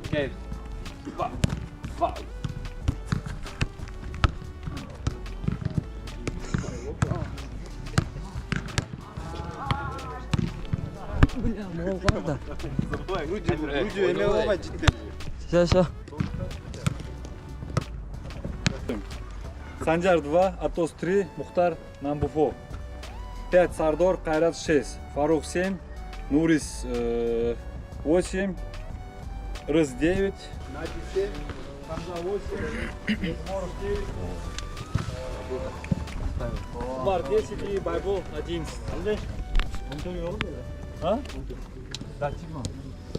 Окей. Фаул. Бля, молоко. Люди эме болбойт життен. Все. Санжар 2, Атос 3, Мухтар Намбуфо. 5 Сардор, Кайрат 6, Фарух 7, Нурис 8, Рыс 9, Нади 7, Хамза 8, Моров 9, Умар 10 и Байбол 11. А?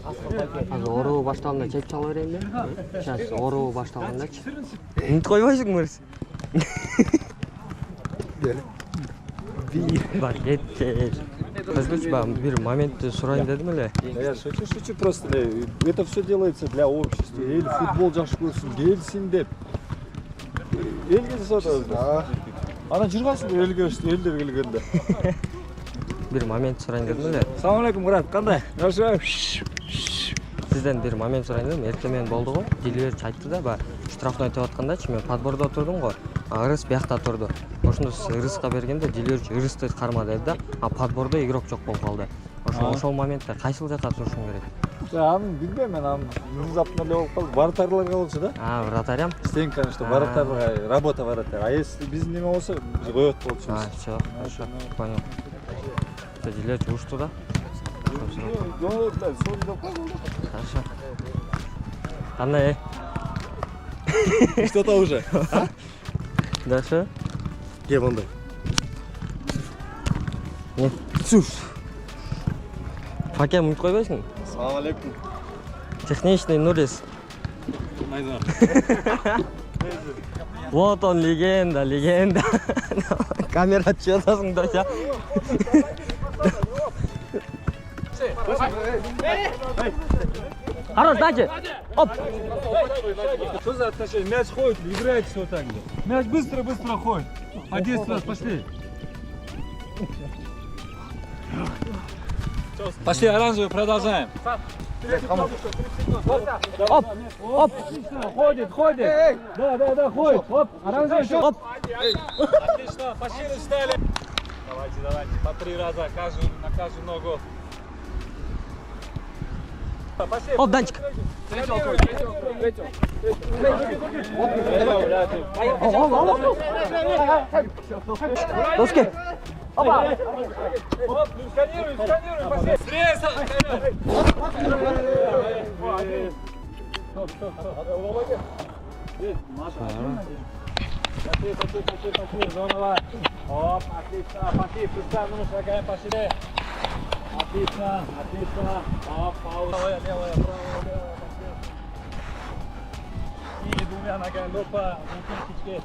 Азыр ороо башталганда чек чала берейин да. Сейчас ороо башталгандачы. Унутуп койбойсуң мырс. Бар кетчи. Кызгыч бир моментти сурайын дедим эле. Я шучу просто. Это все делается для общества. Эл футбол жакшы көрсүн, келсин деп. Элге жасап атабыз. Анан жыргайсың элдер келгенде. Бир момент сурайын дедим эле. Салам алейкум, брат. Кандай? Жакшыбы? Сизден бир момент сурайын дедим. Эртең менен болду го. Диливерчи айтты да, баягы штрафной өтүп аткандачы мен подбордо отурдум го. Ырыс биякта турду. Ошондо Ырыска бергенде Диливерчи Ырысты карма деди да, а подбордо игрок жок болуп калды. Ошол моментте кайсыл жакка турушуң керек? Анын билбейм мен, анын внезапно эле болуп калды. Вратарларга болчу да. Вратарям? Стен, конечно, вратарга, работа вратарь. А если биздин неме болсо, коет болчубуз. Всё, хорошо. Понял. Диливерчи ушту да? Хорошо. Кандай? Что-то уже. Дальше? Кем ондай? Нет. Факем унутуп койбойсуң? Салам алейкум. Техничный Нурис. Вот он, легенда. Камера чётасың да, ша. Хорош, дальше. Оп. Что за отношения? Мяч ходит, играйте вот так. Мяч быстро ходит. По 10 раз пошли. Пошли, оранжевый, продолжаем. Оп. Ходит. Да, ходит. Оп, оранжевый. Оп. Отлично, пошли, встали. Давайте, по 3 раза, на каждую ногу. Пошли. Оп, Данчик. Доски. Опа. Сканируй, пошли. Срез. Пошли, зонова. Оп, отлично, пошли, приставному шагаем, пошли. Отлично. Оп, пауза. Левая, правая, пошли. И двумя ногами, опа, руки,